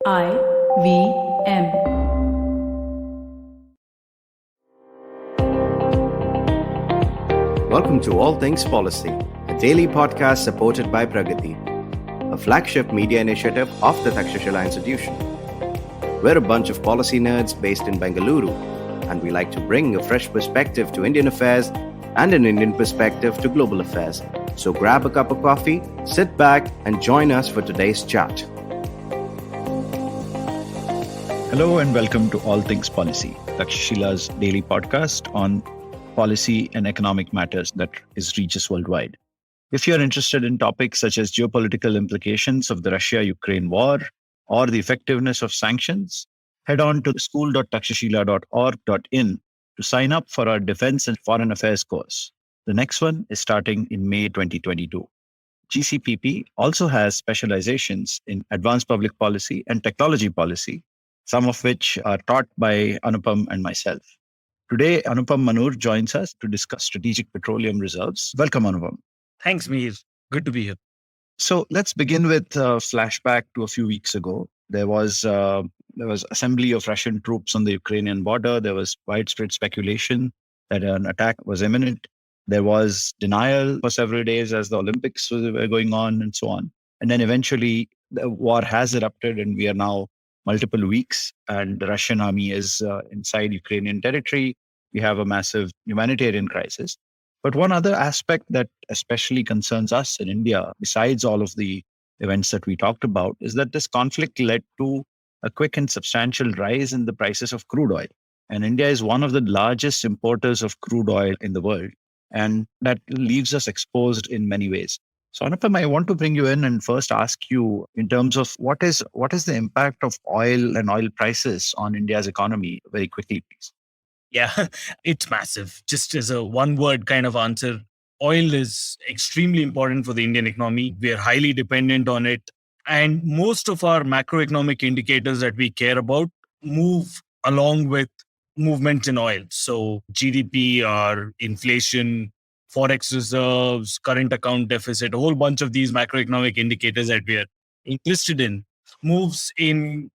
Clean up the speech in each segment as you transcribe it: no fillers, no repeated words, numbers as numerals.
IVM. Welcome to All Things Policy, a daily podcast supported by Pragati, a flagship media initiative of the Takshashila institution. We're a bunch of policy nerds based in Bengaluru, and we like to bring a fresh perspective to Indian affairs and an Indian perspective to global affairs. So grab a cup of coffee, sit back, and join us for today's chat. Hello and welcome to All Things Policy, Takshashila's daily podcast on policy and economic matters that reaches worldwide. If you're interested in topics such as geopolitical implications of the Russia-Ukraine war or the effectiveness of sanctions, head on to school.takshashila.org.in to sign up for our Defense and Foreign Affairs course. The next one is starting in May 2022. GCPP also has specializations in advanced public policy and technology policy, some of which are taught by Anupam and myself. Today, Anupam Manur joins us to discuss Strategic Petroleum Reserves. Welcome, Anupam. Thanks, Mihir. Good to be here. So let's begin with a flashback to a few weeks ago. There was assembly of Russian troops on the Ukrainian border. There was widespread speculation that an attack was imminent. There was denial for several days as the Olympics were going on and so on. And then eventually the war has erupted and we are now multiple weeks and the Russian army is inside Ukrainian territory. We have a massive humanitarian crisis. But one other aspect that especially concerns us in India, besides all of the events that we talked about, is that this conflict led to a quick and substantial rise in the prices of crude oil. And India is one of the largest importers of crude oil in the world. And that leaves us exposed in many ways. So Anupam, I want to bring you in and first ask you in terms of what is the impact of oil and oil prices on India's economy very quickly, please. Yeah, it's massive. Just as a one-word kind of answer, oil is extremely important for the Indian economy. We are highly dependent on it. And most of our macroeconomic indicators that we care about move along with movements in oil. So GDP or inflation, forex reserves, current account deficit, a whole bunch of these macroeconomic indicators that we are interested in moves in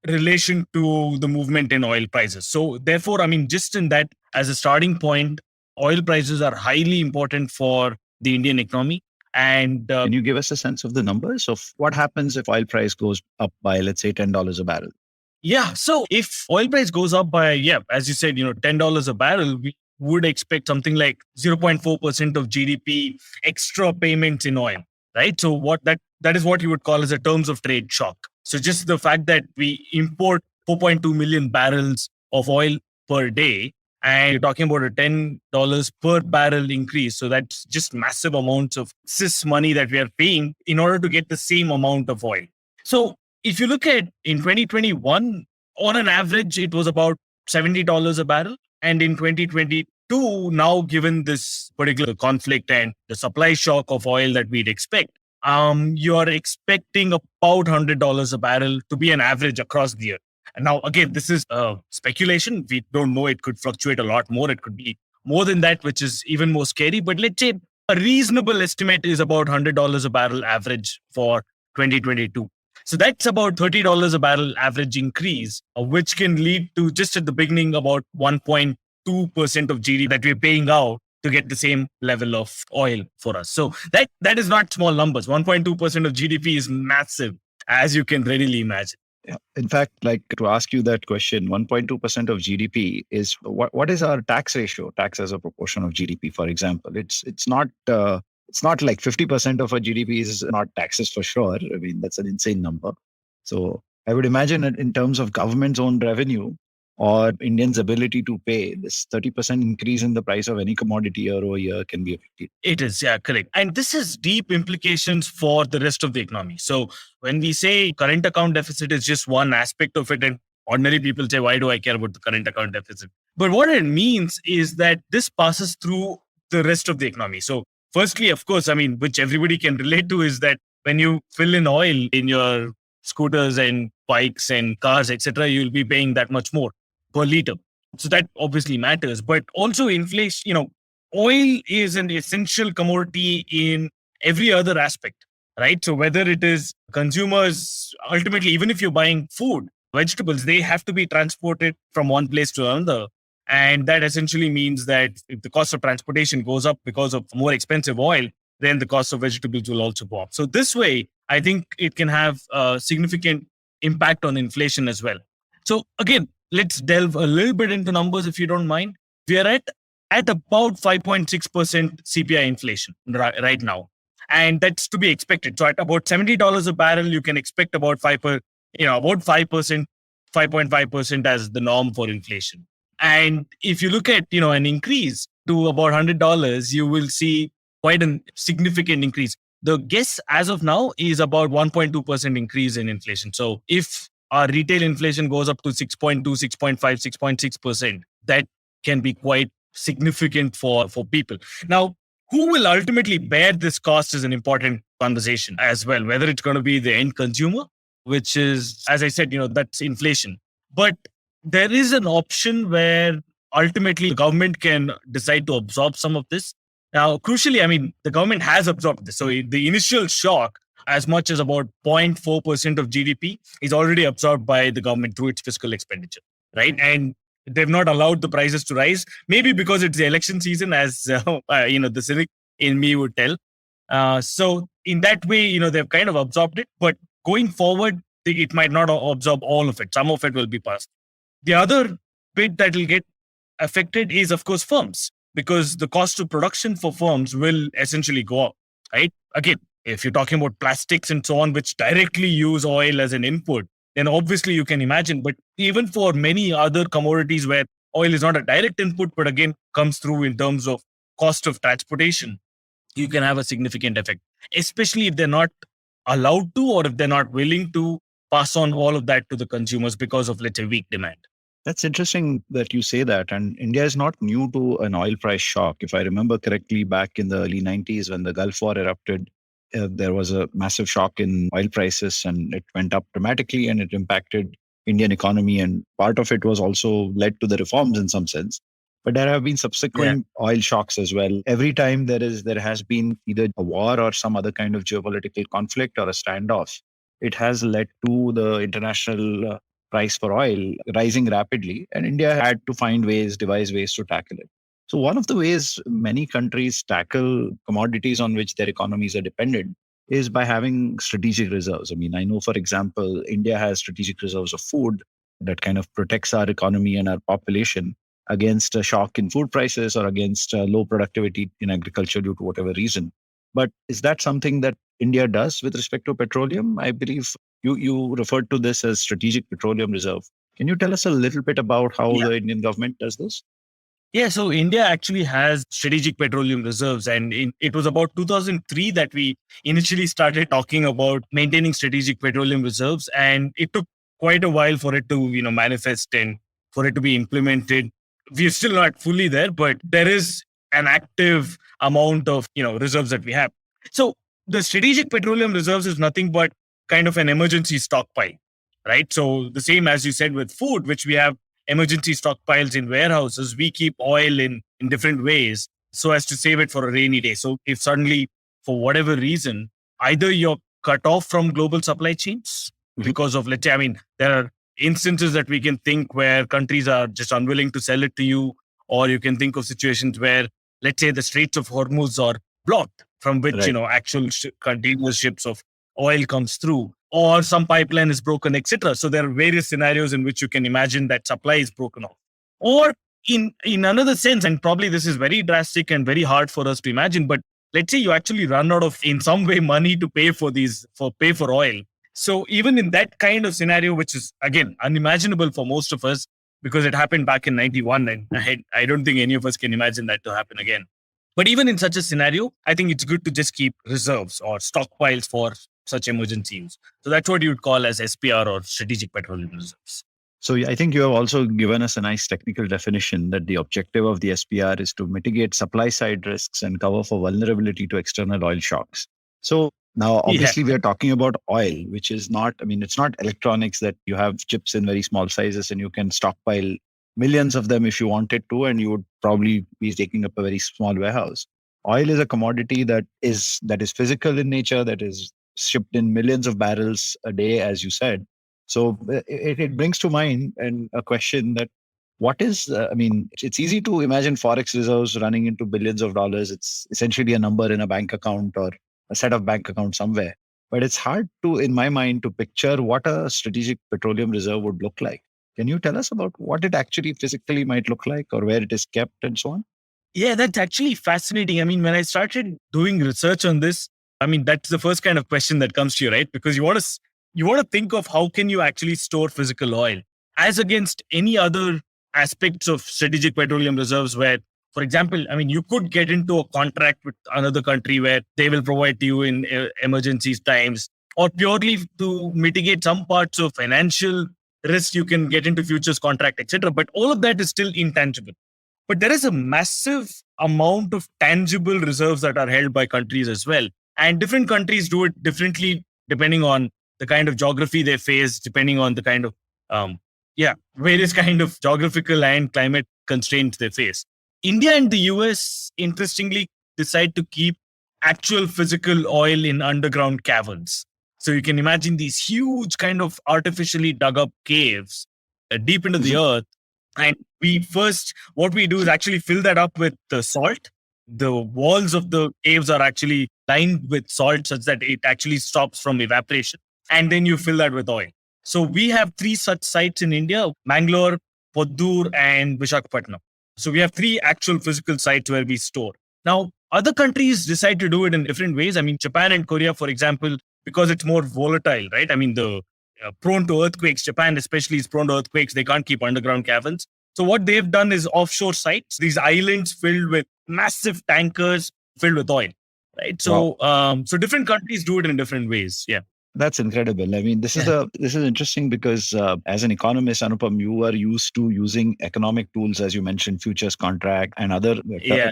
relation to the movement in oil prices. So therefore, just in that, as a starting point, oil prices are highly important for the Indian economy. And can you give us a sense of the numbers of what happens if oil price goes up by, let's say, $10 a barrel? Yeah. So if oil price goes up by, as you said, $10 a barrel, we would expect something like 0.4% of GDP extra payments in oil, right? So that is what you would call as a terms of trade shock. So just the fact that we import 4.2 million barrels of oil per day, and you're talking about a $10 per barrel increase. So that's just massive amounts of excess money that we are paying in order to get the same amount of oil. So if you look at in 2021, on an average, it was about $70 a barrel. And in 2022, now given this particular conflict and the supply shock of oil that we'd expect, you are expecting about $100 a barrel to be an average across the year. And now, again, this is speculation. We don't know. It could fluctuate a lot more. It could be more than that, which is even more scary. But let's say a reasonable estimate is about $100 a barrel average for 2022. So that's about $30 a barrel average increase, which can lead to just at the beginning about 1.2% of GDP that we're paying out to get the same level of oil for us. So that is not small numbers. 1.2% of GDP is massive, as you can readily imagine. Yeah. In fact, like to ask you that question, 1.2% of GDP is what is our tax ratio? Tax as a proportion of GDP, for example. It's not like 50% of our GDP is not taxes for sure. That's an insane number. So I would imagine that in terms of government's own revenue or Indians' ability to pay, this 30% increase in the price of any commodity year over year can be a big deal. It is, yeah, correct. And this has deep implications for the rest of the economy. So when we say current account deficit is just one aspect of it, and ordinary people say, why do I care about the current account deficit? But what it means is that this passes through the rest of the economy. So firstly, of course, which everybody can relate to is that when you fill in oil in your scooters and bikes and cars, etc., you'll be paying that much more per liter. So that obviously matters. But also inflation, oil is an essential commodity in every other aspect. right? So whether it is consumers, ultimately, even if you're buying food, vegetables, they have to be transported from one place to another. And that essentially means that if the cost of transportation goes up because of more expensive oil, then the cost of vegetables will also go up. So this way, I think it can have a significant impact on inflation as well. So again, let's delve a little bit into numbers if you don't mind. We are at about 5.6% CPI inflation right now. And that's to be expected. So at about $70 a barrel, you can expect about about 5%, 5.5% as the norm for inflation. And if you look at, an increase to about $100, you will see quite a significant increase. The guess as of now is about 1.2% increase in inflation. So if our retail inflation goes up to 6.2, 6.5, 6.6%, that can be quite significant for people. Now, who will ultimately bear this cost is an important conversation as well, whether it's going to be the end consumer, which is, as I said, that's inflation. But there is an option where ultimately the government can decide to absorb some of this. Now, crucially, I mean, the government has absorbed this. So the initial shock, as much as about 0.4% of GDP, is already absorbed by the government through its fiscal expenditure, right? And they've not allowed the prices to rise, maybe because it's the election season, as the cynic in me would tell. So in that way, they've kind of absorbed it, but going forward, it might not absorb all of it. Some of it will be passed. The other bit that will get affected is, of course, firms, because the cost of production for firms will essentially go up, right? Again, if you're talking about plastics and so on, which directly use oil as an input, then obviously you can imagine. But even for many other commodities where oil is not a direct input, but again comes through in terms of cost of transportation, you can have a significant effect, especially if they're not allowed to, or if they're not willing to pass on all of that to the consumers because of, let's say, weak demand. That's interesting that you say that. And India is not new to an oil price shock. If I remember correctly, back in the early 90s when the Gulf War erupted, there was a massive shock in oil prices and it went up dramatically and it impacted Indian economy. And part of it was also led to the reforms in some sense. But there have been subsequent oil shocks as well. Every time there has been either a war or some other kind of geopolitical conflict or a standoff, it has led to the international price for oil rising rapidly, and India had to devise ways to tackle it. So one of the ways many countries tackle commodities on which their economies are dependent is by having strategic reserves. I mean, I know, for example, India has strategic reserves of food that kind of protects our economy and our population against a shock in food prices or against low productivity in agriculture due to whatever reason. But is that something that India does with respect to petroleum? I believe you referred to this as Strategic Petroleum Reserve. Can you tell us a little bit about how the Indian government does this? Yeah, so India actually has strategic petroleum reserves, and it was about 2003 that we initially started talking about maintaining strategic petroleum reserves, and it took quite a while for it to manifest and for it to be implemented. We're still not fully there, but there is an active amount of reserves that we have. So the strategic petroleum reserves is nothing but kind of an emergency stockpile, right? So the same as you said with food, which we have emergency stockpiles in warehouses, we keep oil in different ways so as to save it for a rainy day. So if suddenly, for whatever reason, either you're cut off from global supply chains because of, let's say, I mean, there are instances that we can think where countries are just unwilling to sell it to you, or you can think of situations where, let's say, the Straits of Hormuz are blocked, from which, Right. actual container ships of oil comes through, or some pipeline is broken, etc. So there are various scenarios in which you can imagine that supply is broken off. Or in another sense, and probably this is very drastic and very hard for us to imagine, but let's say you actually run out of, in some way, money to pay for oil. So even in that kind of scenario, which is again unimaginable for most of us because it happened back in 91, and I don't think any of us can imagine that to happen again. But even in such a scenario, I think it's good to just keep reserves or stockpiles for such emergency use. So that's what you would call as SPR, or strategic petroleum reserves. So I think you have also given us a nice technical definition that the objective of the SPR is to mitigate supply side risks and cover for vulnerability to external oil shocks. So now, Yeah. obviously, we are talking about oil, which is not, I mean, it's not electronics that you have chips in very small sizes and you can stockpile millions of them if you wanted to, and you would probably be taking up a very small warehouse. Oil is a commodity that is physical in nature, that is shipped in millions of barrels a day, as you said. So it brings to mind and a question that what is, it's easy to imagine Forex reserves running into billions of dollars. It's essentially a number in a bank account or a set of bank accounts somewhere. But it's hard to, in my mind, to picture what a strategic petroleum reserve would look like. Can you tell us about what it actually physically might look like or where it is kept and so on? Yeah, that's actually fascinating. I mean, when I started doing research on this, I mean, that's the first kind of question that comes to you, right? Because you want to think of how can you actually store physical oil as against any other aspects of strategic petroleum reserves where, for example, I mean, you could get into a contract with another country where they will provide to you in emergencies times, or purely to mitigate some parts of financial risk, you can get into futures contract, etc. But all of that is still intangible. But there is a massive amount of tangible reserves that are held by countries as well. And different countries do it differently depending on the kind of geography they face, depending on the kind of, various kind of geographical and climate constraints they face. India and the US, interestingly, decide to keep actual physical oil in underground caverns. So you can imagine these huge kind of artificially dug up caves deep into the earth. And what we do is actually fill that up with salt. The walls of the caves are actually lined with salt such that it actually stops from evaporation. And then you fill that with oil. So we have 3 such sites in India: Mangalore, Poddur, and Vishakhapatnam. So we have 3 actual physical sites where we store. Now, other countries decide to do it in different ways. I mean, Japan and Korea, for example, because it's more volatile, right? I mean, the prone to earthquakes. Japan especially is prone to earthquakes. They can't keep underground caverns. So what they've done is offshore sites, these islands filled with massive tankers filled with oil, right? So, so different countries do it in different ways. Yeah. That's incredible. I mean, this is interesting because as an economist, Anupam, you are used to using economic tools, as you mentioned, futures contract and other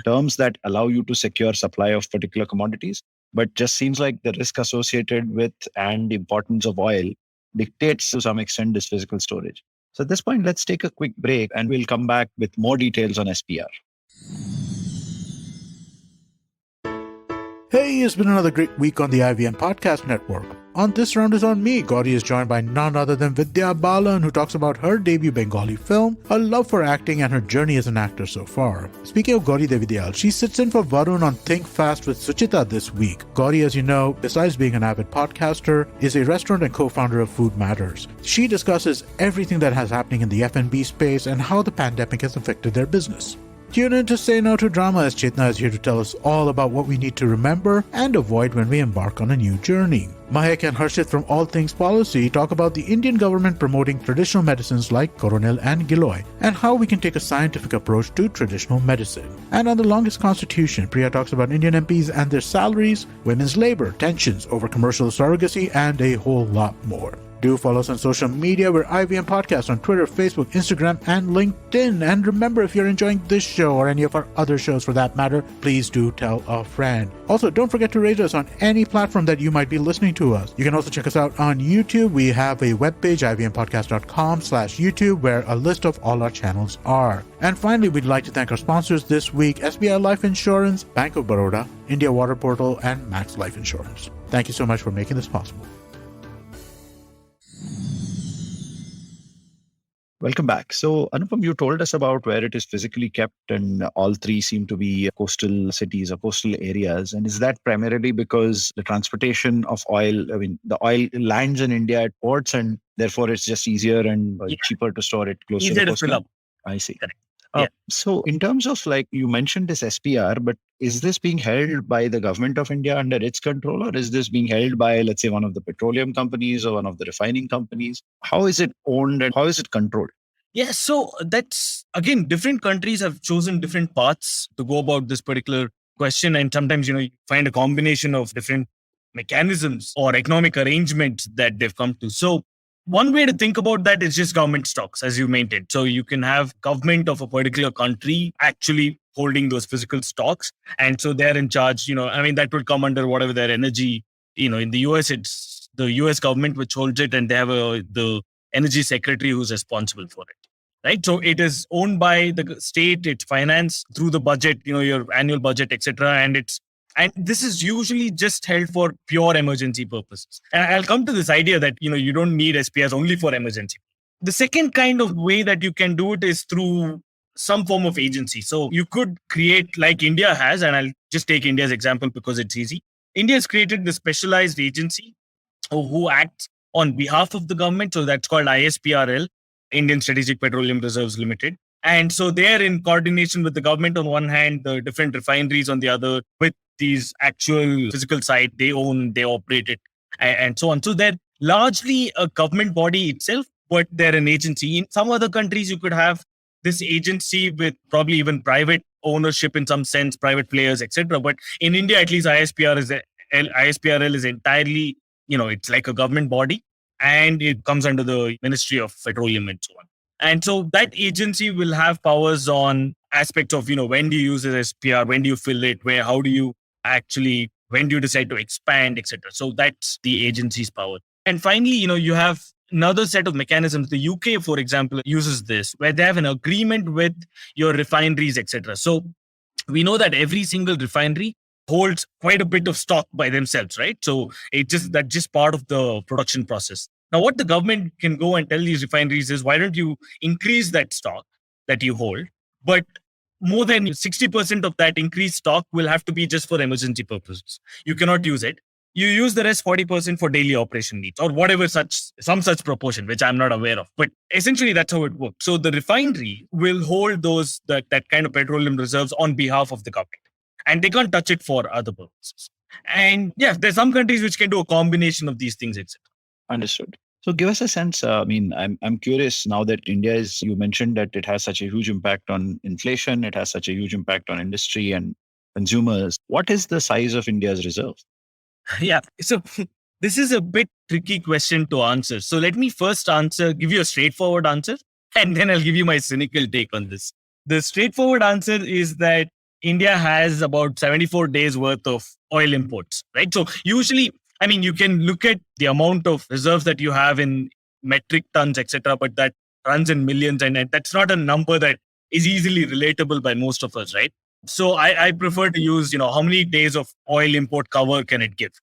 terms that allow you to secure supply of particular commodities. But just seems like the risk associated with and the importance of oil dictates to some extent this physical storage. So at this point, let's take a quick break and we'll come back with more details on SPR. Hey, it's been another great week on the IVM Podcast Network. On This Round is on Me, Gauri is joined by none other than Vidya Balan, who talks about her debut Bengali film, her love for acting, and her journey as an actor so far. Speaking of Gauri Devidiyal, she sits in for Varun on Think Fast with Suchita this week. Gauri, as you know, besides being an avid podcaster, is a restaurant and co-founder of Food Matters. She discusses everything that has happening in the F&B space and how the pandemic has affected their business. Tune in to Say No to Drama as Chetna is here to tell us all about what we need to remember and avoid when we embark on a new journey. Mahek and Harshit from All Things Policy talk about the Indian government promoting traditional medicines like Coronel and Giloy and how we can take a scientific approach to traditional medicine. And on The Longest Constitution, Priya talks about Indian MPs and their salaries, women's labor, tensions over commercial surrogacy, and a whole lot more. Do follow us on social media. We're IVM Podcast on Twitter, Facebook, Instagram, and LinkedIn. And remember, if you're enjoying this show or any of our other shows for that matter, please do tell a friend. Also, don't forget to rate us on any platform that you might be listening to us. You can also check us out on YouTube. We have a webpage, ivmpodcast.com/YouTube, where a list of all our channels are. And finally, we'd like to thank our sponsors this week: SBI Life Insurance, Bank of Baroda, India Water Portal, and Max Life Insurance. Thank you so much for making this possible. Welcome back. So, Anupam, you told us about where it is physically kept, and all 3 seem to be coastal cities or coastal areas. And is that primarily because the transportation of oil, I mean, the oil lands in India at ports, and therefore it's just easier and cheaper to store it closer to the coastline? I see. So, in terms of, like, you mentioned this SPR, but is this being held by the government of India under its control, or is this being held by, let's say, one of the petroleum companies or one of the refining companies? How is it owned and how is it controlled? Yeah, so that's, again, different countries have chosen different paths to go about this particular question. And sometimes, you find a combination of different mechanisms or economic arrangements that they've come to. So one way to think about that is just government stocks, as you maintained. So you can have government of a particular country actually holding those physical stocks. And so they're in charge, that would come under whatever their energy, in the US, it's the US government which holds it, and they have the energy secretary who's responsible for it. Right. So it is owned by the state, it's financed through the budget, your annual budget, etc. And it's And this is usually just held for pure emergency purposes. And I'll come to this idea that, you don't need SPRs only for emergency. The second kind of way that you can do it is through some form of agency. So you could create, like India has, and I'll just take India's example because it's easy. India has created the specialized agency who acts on behalf of the government. So that's called ISPRL, Indian Strategic Petroleum Reserves Limited. And so they're in coordination with the government on one hand, the different refineries on the other, with these actual physical site they own, they operate it, and so on. So they're largely a government body itself, but they're an agency. In some other countries, you could have this agency with probably even private ownership in some sense, private players, etc. But in India, at least ISPRL is entirely, it's like a government body, and it comes under the Ministry of Petroleum and so on. And so that agency will have powers on aspects of, when do you use an SPR, when do you fill it, how do you actually, when do you decide to expand, etc. So that's the agency's power. And finally, you have another set of mechanisms. The UK, for example, uses this, where they have an agreement with your refineries, etc. So we know that every single refinery holds quite a bit of stock by themselves, right? So that's just part of the production process. Now, what the government can go and tell these refineries is, why don't you increase that stock that you hold? But more than 60% of that increased stock will have to be just for emergency purposes. You cannot use it. You use the rest 40% for daily operation needs, or whatever some such proportion, which I'm not aware of. But essentially, that's how it works. So the refinery will hold that kind of petroleum reserves on behalf of the government, and they can't touch it for other purposes. And yeah, there's some countries which can do a combination of these things, etc. Understood. So give us a sense. I'm curious now that you mentioned that it has such a huge impact on inflation. It has such a huge impact on industry and consumers. What is the size of India's reserves? Yeah. So this is a bit tricky question to answer. So let me first give you a straightforward answer, and then I'll give you my cynical take on this. The straightforward answer is that India has about 74 days worth of oil imports, right? So usually, you can look at the amount of reserves that you have in metric tons, etc., but that runs in millions, and that's not a number that is easily relatable by most of us, right? So I prefer to use, how many days of oil import cover can it give?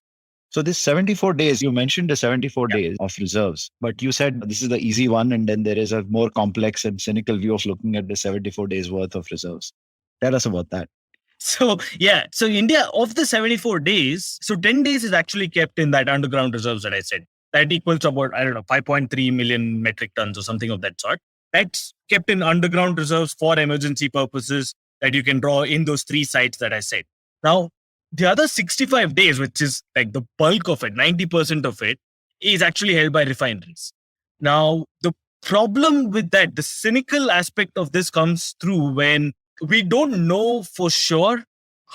So this 74 days, you mentioned the 74 days of reserves, but you said this is the easy one, and then there is a more complex and cynical view of looking at the 74 days worth of reserves. Tell us about that. So India, of the 74 days, so 10 days is actually kept in that underground reserves that I said. That equals to about, 5.3 million metric tons or something of that sort. That's kept in underground reserves for emergency purposes that you can draw in those 3 sites that I said. Now, the other 65 days, which is like the bulk of it, 90% of it, is actually held by refineries. Now, the problem with that, the cynical aspect of this comes through when we don't know for sure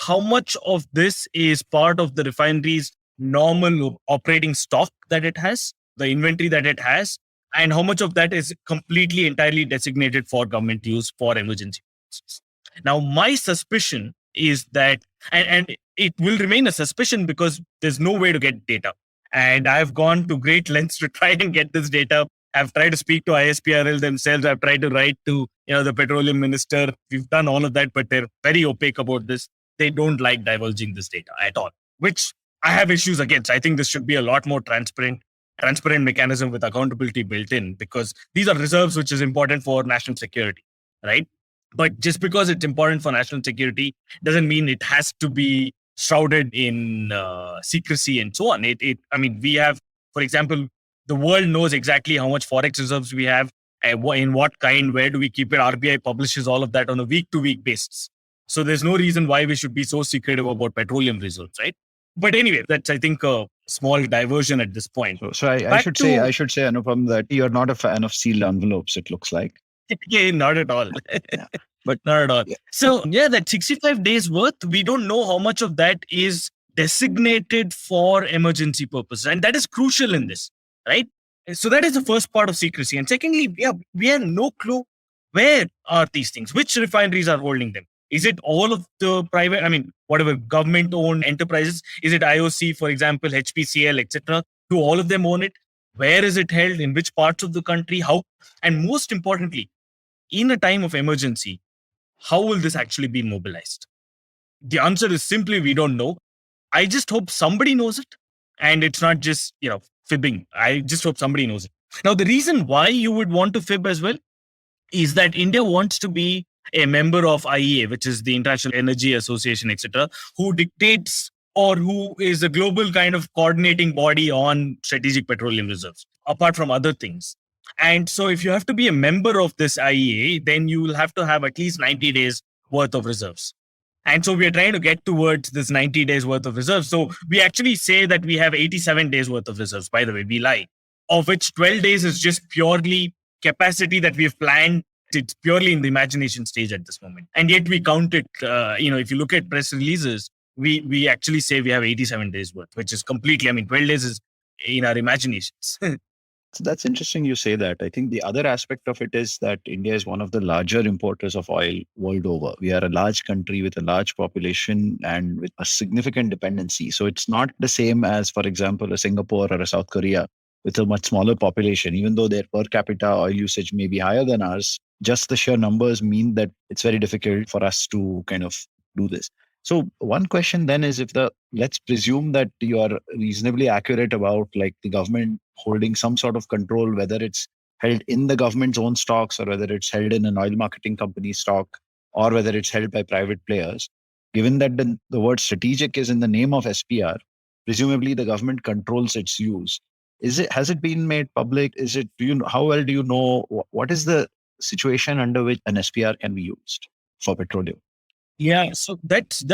how much of this is part of the refinery's normal operating stock that it has, the inventory that it has, and how much of that is completely, entirely designated for government use for emergency purposes. Now, my suspicion is that, and it will remain a suspicion because there's no way to get data. And I've gone to great lengths to try and get this data. I've tried to speak to ISPRL themselves. I've tried to write to the petroleum minister. We've done all of that, but they're very opaque about this. They don't like divulging this data at all, which I have issues against. I think this should be a lot more transparent mechanism with accountability built in, because these are reserves which is important for national security, right? But just because it's important for national security doesn't mean it has to be shrouded in secrecy and so on. We have, for example, the world knows exactly how much forex reserves we have, in what kind, where do we keep it. RBI publishes all of that on a week-to-week basis. So there's no reason why we should be so secretive about petroleum reserves, right? But anyway, that's, I think, a small diversion at this point. So I should say, Anupam, that you're not a fan of sealed envelopes, it looks like. Yeah, not at all. Yeah. But not at all. Yeah. So that 65 days worth, we don't know how much of that is designated for emergency purposes. And that is crucial in this, right? So that is the first part of secrecy. And secondly, we have no clue where are these things, which refineries are holding them. Is it all of the private, whatever government-owned enterprises? Is it IOC, for example, HPCL, etc.? Do all of them own it? Where is it held? In which parts of the country? How? And most importantly, in a time of emergency, how will this actually be mobilized? The answer is simply we don't know. I just hope somebody knows it. And it's not just, fibbing. I just hope somebody knows it. Now, the reason why you would want to fib as well is that India wants to be a member of IEA, which is the International Energy Association, etc., who dictates or who is a global kind of coordinating body on strategic petroleum reserves, apart from other things. And so if you have to be a member of this IEA, then you will have to have at least 90 days worth of reserves. And so we are trying to get towards this 90 days worth of reserves. So we actually say that we have 87 days worth of reserves. By the way, we lie, of which 12 days is just purely capacity that we've planned. It's purely in the imagination stage at this moment. And yet we count it, if you look at press releases, we actually say we have 87 days worth, which is completely, 12 days is in our imaginations. So that's interesting you say that. I think the other aspect of it is that India is one of the larger importers of oil world over. We are a large country with a large population and with a significant dependency. So it's not the same as, for example, a Singapore or a South Korea with a much smaller population. Even though their per capita oil usage may be higher than ours, just the sheer numbers mean that it's very difficult for us to kind of do this. So one question then is, let's presume that you are reasonably accurate about like the government holding some sort of control, whether it's held in the government's own stocks or whether it's held in an oil marketing company stock or whether it's held by private players. Given that the word strategic is in the name of SPR, presumably the government controls its use. Has it been made public? How well do you know what is the situation under which an SPR can be used for petroleum? Yeah, so that's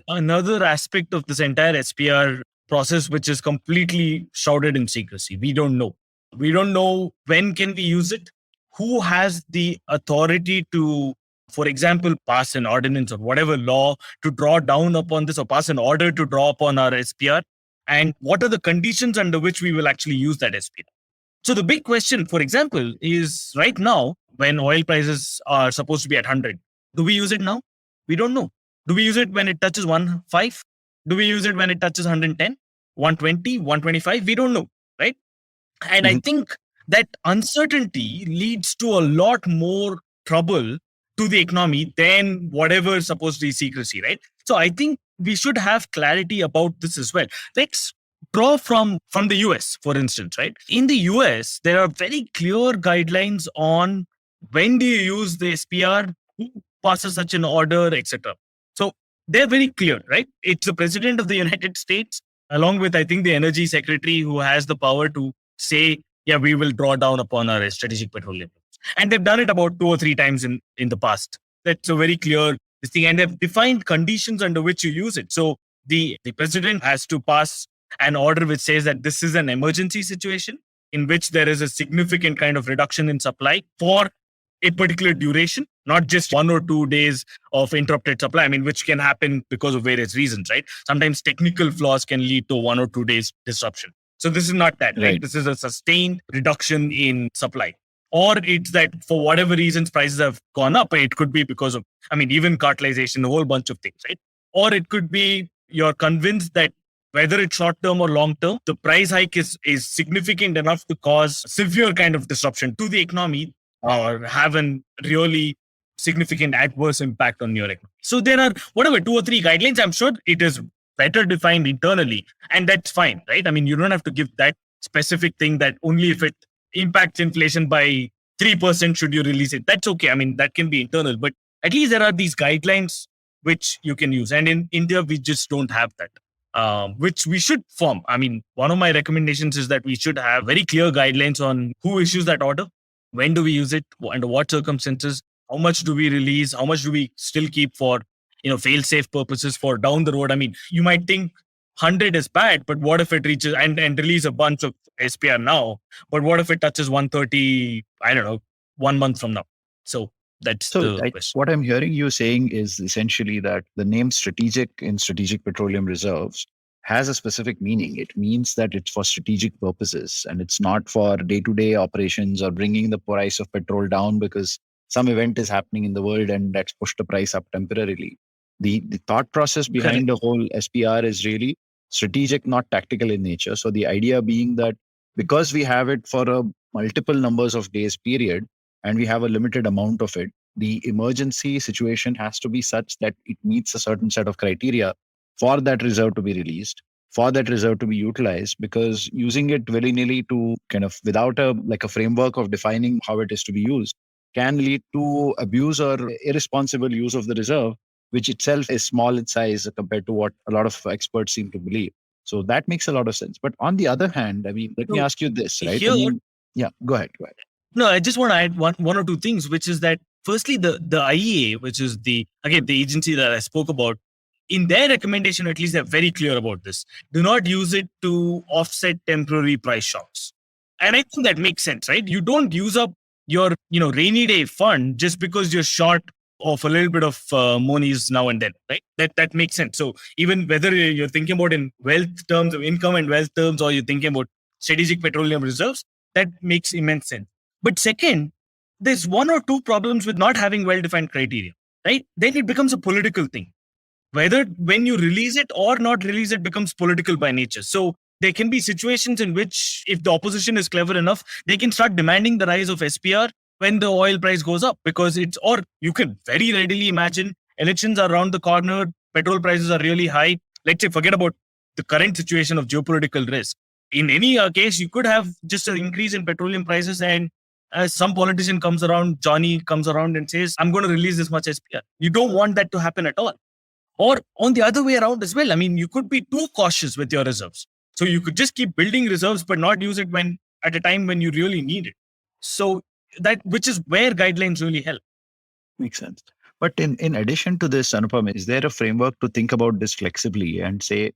another aspect of this entire SPR process, which is completely shrouded in secrecy. We don't know. We don't know when can we use it, who has the authority to, for example, pass an ordinance or whatever law to draw down upon this or pass an order to draw upon our SPR, and what are the conditions under which we will actually use that SPR. So the big question, for example, is right now when oil prices are supposed to be at 100, do we use it now? We don't know. Do we use it when it touches 1.5? Do we use it when it touches 110, 120, 125? We don't know, right? And I think that uncertainty leads to a lot more trouble to the economy than whatever is supposed to be secrecy, right? So I think we should have clarity about this as well. Let's draw from the US, for instance, right? In the US, there are very clear guidelines on when do you use the SPR, who passes such an order, etc. So they're very clear, right? It's the president of the United States, along with, I think, the energy secretary who has the power to say, yeah, we will draw down upon our strategic petroleum. And they've done it about 2 or 3 times in the past. That's a very clear thing. And they've defined conditions under which you use it. So the president has to pass an order which says that this is an emergency situation in which there is a significant kind of reduction in supply for a particular duration, not just 1 or 2 days of interrupted supply, which can happen because of various reasons, right? Sometimes technical flaws can lead to 1 or 2 days disruption. So this is not that, right? This is a sustained reduction in supply. Or it's that for whatever reasons, prices have gone up. It could be because of, even cartelization, a whole bunch of things, right? Or it could be you're convinced that whether it's short term or long term, the price hike is significant enough to cause severe kind of disruption to the economy or have a really significant adverse impact on your economy. So there are 2 or 3 guidelines. I'm sure it is better defined internally, and that's fine, right? You don't have to give that specific thing that only if it impacts inflation by 3% should you release it. That's okay. That can be internal, but at least there are these guidelines which you can use. And in India, we just don't have that, which we should form. One of my recommendations is that we should have very clear guidelines on who issues that order, when do we use it, under what circumstances, how much do we release, how much do we still keep for, fail-safe purposes for down the road. You might think 100 is bad, but what if it reaches and release a bunch of SPR now? But what if it touches 130, 1 month from now? So that's the question. What I'm hearing you saying is essentially that the name strategic in Strategic Petroleum Reserves has a specific meaning. It means that it's for strategic purposes and it's not for day-to-day operations or bringing the price of petrol down because some event is happening in the world and that's pushed the price up temporarily. The thought process behind the whole SPR is really strategic, not tactical in nature. So the idea being that because we have it for a multiple numbers of days period and we have a limited amount of it, the emergency situation has to be such that it meets a certain set of criteria for that reserve to be released, for that reserve to be utilized, because using it willy-nilly to kind of without a framework of defining how it is to be used can lead to abuse or irresponsible use of the reserve, which itself is small in size compared to what a lot of experts seem to believe. So that makes a lot of sense. But on the other hand, I mean, let me So ask you this, right? I here, mean, yeah, go ahead. no, I just want to add one or two things, which is that firstly, the IEA, which is the agency that I spoke about, in their recommendation, at least they're very clear about this. Do not use it to offset temporary price shocks. And I think that makes sense, right? You don't use up your rainy day fund just because you're short of a little bit of monies now and then, right? That makes sense. So even whether you're thinking about in wealth terms of income and wealth terms, or you're thinking about strategic petroleum reserves, that makes immense sense. But second, there's one or two problems with not having well-defined criteria, right? Then it becomes a political thing. Whether when you release it or not release it becomes political by nature. So there can be situations in which, if the opposition is clever enough, they can start demanding the rise of SPR when the oil price goes up, because or you can very readily imagine elections are around the corner, petrol prices are really high. Let's say, forget about the current situation of geopolitical risk. In any case, you could have just an increase in petroleum prices, and as some politician Johnny comes around and says, I'm going to release this much SPR. You don't want that to happen at all. Or on the other way around as well. I mean, you could be too cautious with your reserves. So you could just keep building reserves, but not use it at a time when you really need it. So which is where guidelines really help. Makes sense. But in addition to this, Anupam, is there a framework to think about this flexibly and say,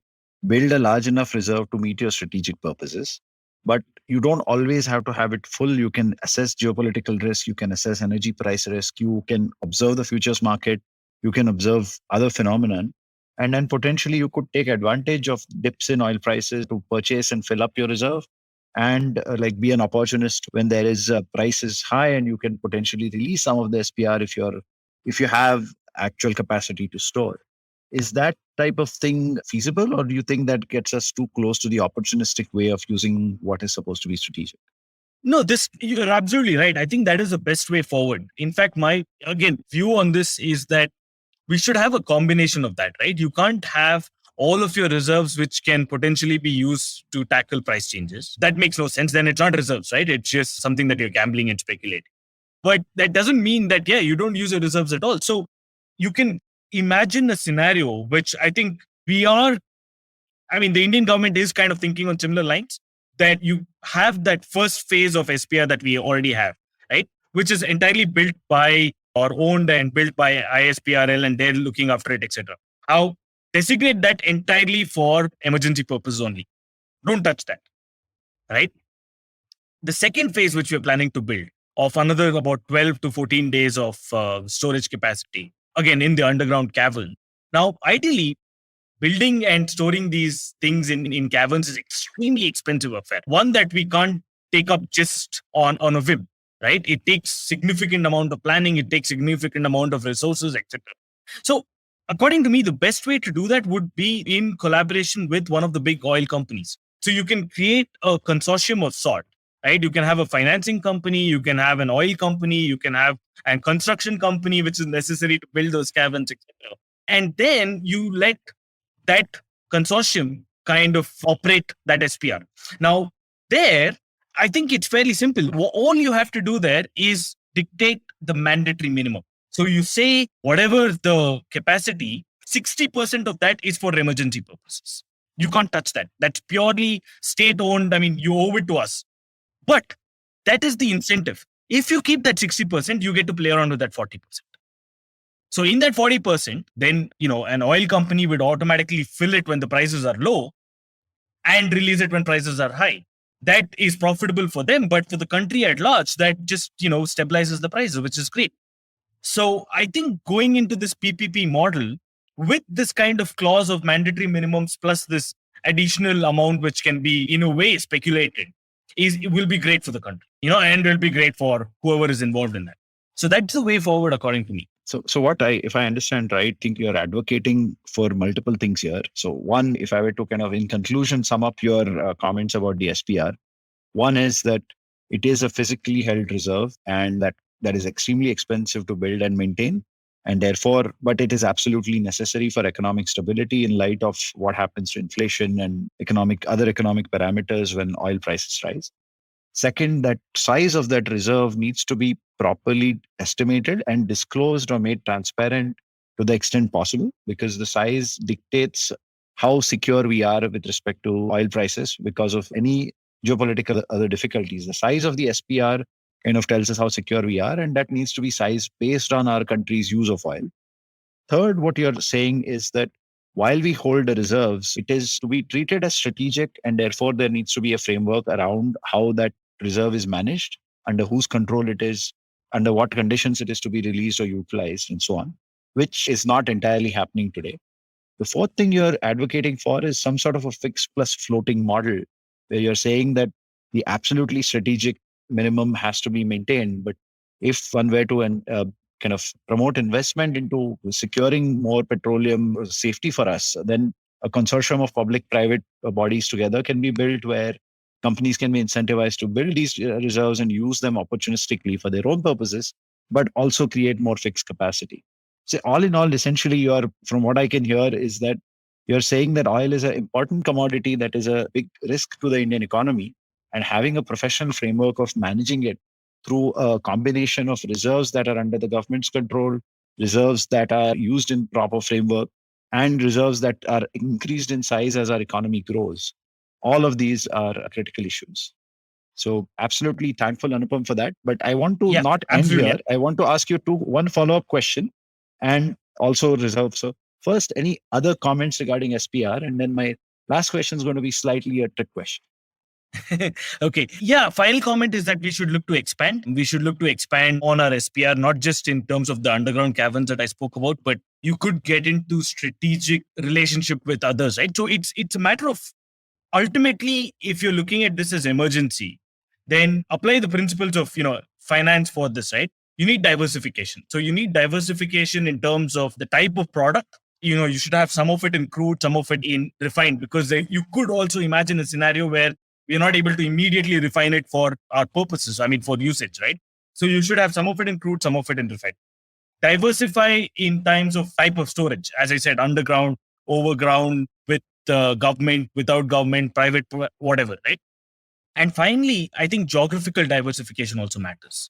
build a large enough reserve to meet your strategic purposes? But you don't always have to have it full. You can assess geopolitical risk. You can assess energy price risk. You can observe the futures market. You can observe other phenomenon. And then potentially you could take advantage of dips in oil prices to purchase and fill up your reserve, and be an opportunist when there is price is high, and you can potentially release some of the SPR if you have actual capacity to store. Is that type of thing feasible, or do you think that gets us too close to the opportunistic way of using what is supposed to be strategic? No, you're absolutely right. I think that is the best way forward. In fact, my view on this is that we should have a combination of that, right? You can't have all of your reserves which can potentially be used to tackle price changes. That makes no sense. Then it's not reserves, right? It's just something that you're gambling and speculating. But that doesn't mean that, you don't use your reserves at all. So you can imagine a scenario which I think the Indian government is kind of thinking on similar lines, that you have that first phase of SPR that we already have, right? Which is entirely built by or owned and built by ISPRL, and they're looking after it, etc. How designate that entirely for emergency purposes only. Don't touch that, right? The second phase, which we're planning to build, of another about 12 to 14 days of storage capacity, again in the underground cavern. Now, ideally, building and storing these things in caverns is extremely expensive affair. One that we can't take up just on a whim, right? It takes significant amount of planning. It takes significant amount of resources, etc. So according to me, the best way to do that would be in collaboration with one of the big oil companies. So you can create a consortium of sort, right? You can have a financing company, you can have an oil company, you can have a construction company, which is necessary to build those caverns, etc. And then you let that consortium kind of operate that SPR. Now, there, I think it's fairly simple. All you have to do there is dictate the mandatory minimum. So you say whatever the capacity, 60% of that is for emergency purposes. You can't touch that. That's purely state-owned. You owe it to us. But that is the incentive. If you keep that 60%, you get to play around with that 40%. So in that 40%, then, an oil company would automatically fill it when the prices are low and release it when prices are high. That is profitable for them, but for the country at large, that just, stabilizes the prices, which is great. So I think going into this PPP model with this kind of clause of mandatory minimums plus this additional amount, which can be in a way speculated, it will be great for the country, and will be great for whoever is involved in that. So that's the way forward, according to me. So if I understand right, think you're advocating for multiple things here. So one, if I were to kind of in conclusion sum up your comments about the SPR, one is that it is a physically held reserve, and that that is extremely expensive to build and maintain. And therefore, but it is absolutely necessary for economic stability in light of what happens to inflation and other economic parameters when oil prices rise. Second, that size of that reserve needs to be properly estimated and disclosed or made transparent to the extent possible, because the size dictates how secure we are with respect to oil prices because of any geopolitical other difficulties. The size of the SPR kind of tells us how secure we are, and that needs to be sized based on our country's use of oil. Third, what you're saying is that while we hold the reserves, it is to be treated as strategic, and therefore there needs to be a framework around how that reserve is managed, under whose control it is, under what conditions it is to be released or utilized, and so on, which is not entirely happening today. The fourth thing you're advocating for is some sort of a fixed plus floating model, where you're saying that the absolutely strategic minimum has to be maintained. But if one were to kind of promote investment into securing more petroleum safety for us, then a consortium of public-private bodies together can be built where companies can be incentivized to build these reserves and use them opportunistically for their own purposes, but also create more fixed capacity. So all in all, essentially, from what I can hear is that you're saying that oil is an important commodity that is a big risk to the Indian economy, and having a professional framework of managing it through a combination of reserves that are under the government's control, reserves that are used in proper framework, and reserves that are increased in size as our economy grows. All of these are critical issues. So absolutely thankful, Anupam, for that. But I want to not end absolutely. here. I want to ask you one follow-up question and also reserve. So first, any other comments regarding SPR? And then my last question is going to be slightly a trick question. Okay. Yeah. Final comment is that we should look to expand. We should look to expand on our SPR, not just in terms of the underground caverns that I spoke about, but you could get into strategic relationship with others, right? So it's a matter of, ultimately, if you're looking at this as emergency, then apply the principles of, finance for this, right? You need diversification. So you need diversification in terms of the type of product. You should have some of it in crude, some of it in refined, because you could also imagine a scenario where we're not able to immediately refine it for our purposes. I mean, for usage, right? So you should have some of it in crude, some of it in refined. Diversify in times of type of storage. As I said, underground, overground, with government, without government, private, whatever, right? And finally, I think geographical diversification also matters.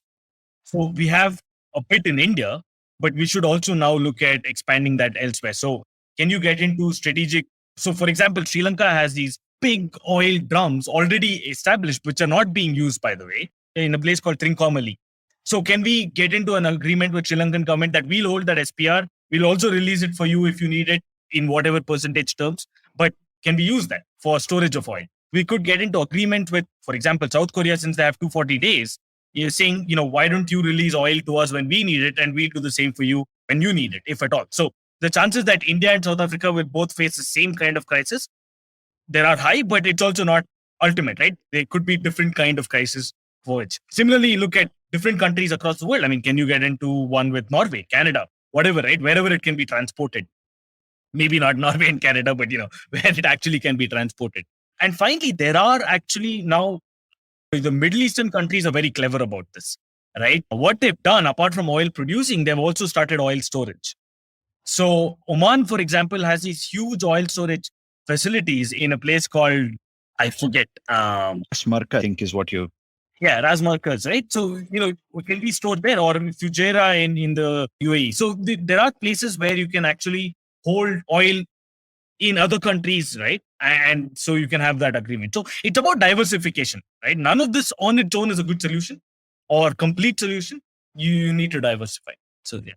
So we have a bit in India, but we should also now look at expanding that elsewhere. So can you get into strategic? So for example, Sri Lanka has these big oil drums already established, which are not being used, by the way, in a place called Trincomalee. So can we get into an agreement with Sri Lankan government that we'll hold that SPR, we'll also release it for you if you need it in whatever percentage terms, but can we use that for storage of oil? We could get into agreement with, for example, South Korea, since they have 240 days. You're saying, why don't you release oil to us when we need it, and we'll do the same for you when you need it, if at all. So the chances that India and South Africa will both face the same kind of crisis, there are high, but it's also not ultimate, right? There could be different kind of crisis for which. Similarly, look at different countries across the world. I mean, can you get into one with Norway, Canada, whatever, right? Wherever it can be transported. Maybe not Norway and Canada, but where it actually can be transported. And finally, there are actually now, the Middle Eastern countries are very clever about this, right? What they've done, apart from oil producing, they've also started oil storage. So Oman, for example, has these huge oil storage facilities in a place called, I forget. Smarka, I think, is what you... Yeah, Ras Markaz, right? So, it can be stored there, or Fujairah in the UAE. So there are places where you can actually hold oil in other countries, right? And so you can have that agreement. So it's about diversification, right? None of this on its own is a good solution or complete solution. You need to diversify. So yeah.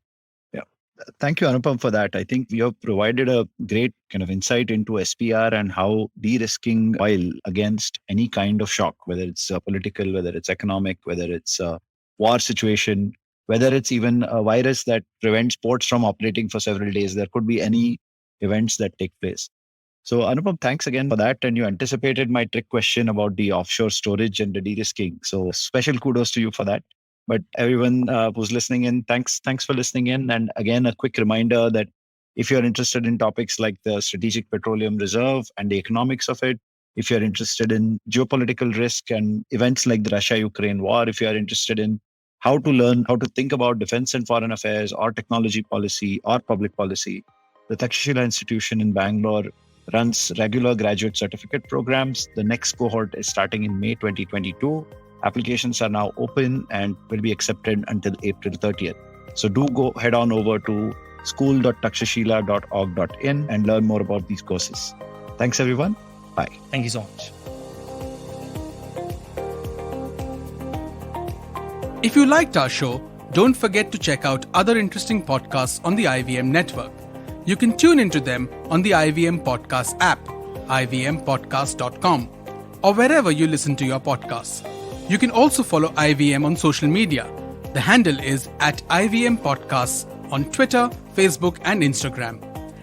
Thank you, Anupam, for that. I think you have provided a great kind of insight into SPR and how de-risking oil against any kind of shock, whether it's political, whether it's economic, whether it's a war situation, whether it's even a virus that prevents ports from operating for several days. There could be any events that take place. So Anupam, thanks again for that. And you anticipated my trick question about the offshore storage and the de-risking. So special kudos to you for that. But everyone who's listening in, thanks for listening in. And again, a quick reminder that if you're interested in topics like the Strategic Petroleum Reserve and the economics of it, if you're interested in geopolitical risk and events like the Russia-Ukraine war, if you're interested in how to learn how to think about defense and foreign affairs or technology policy or public policy, the Takshashila Institution in Bangalore runs regular graduate certificate programs. The next cohort is starting in May 2022. Applications are now open and will be accepted until April 30th. So do go head on over to school.takshashila.org.in and learn more about these courses. Thanks, everyone. Bye. Thank you so much. If you liked our show, don't forget to check out other interesting podcasts on the IVM network. You can tune into them on the IVM Podcast app, ivmpodcast.com, or wherever you listen to your podcasts. You can also follow IVM on social media. The handle is @IVM Podcasts on Twitter, Facebook, and Instagram.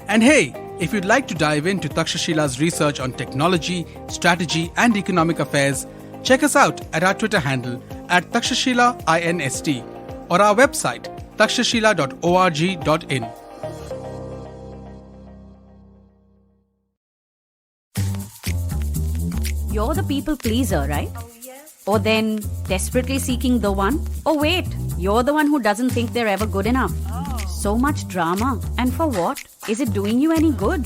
And hey, if you'd like to dive into Takshashila's research on technology, strategy, and economic affairs, check us out at our Twitter handle @TakshashilaINST or our website takshashila.org.in. You're the people pleaser, right? Or then desperately seeking the one? Oh wait, you're the one who doesn't think they're ever good enough. So much drama. And for what? Is it doing you any good?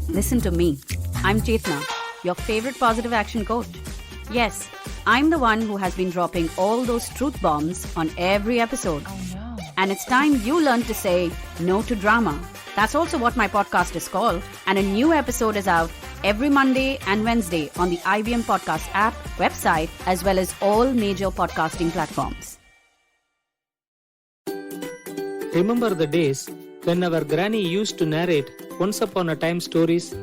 Listen to me. I'm Chetna, your favorite positive action coach. Yes, I'm the one who has been dropping all those truth bombs on every episode. Oh no. And it's time you learn to say no to drama. That's also what my podcast is called. And a new episode is out every Monday and Wednesday on the IVM Podcast app, website, as well as all major podcasting platforms. Remember the days when our granny used to narrate once upon a time stories?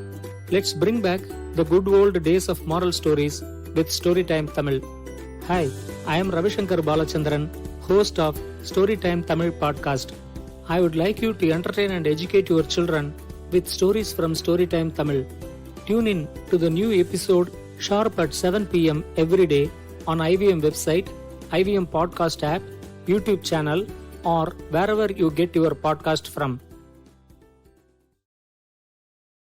Let's bring back the good old days of moral stories with Storytime Tamil. Hi, I am Ravishankar Balachandran, host of Storytime Tamil podcast. I would like you to entertain and educate your children with stories from Storytime Tamil. Tune in to the new episode sharp at 7 p.m. every day on IVM website, IVM podcast app, YouTube channel, or wherever you get your podcast from.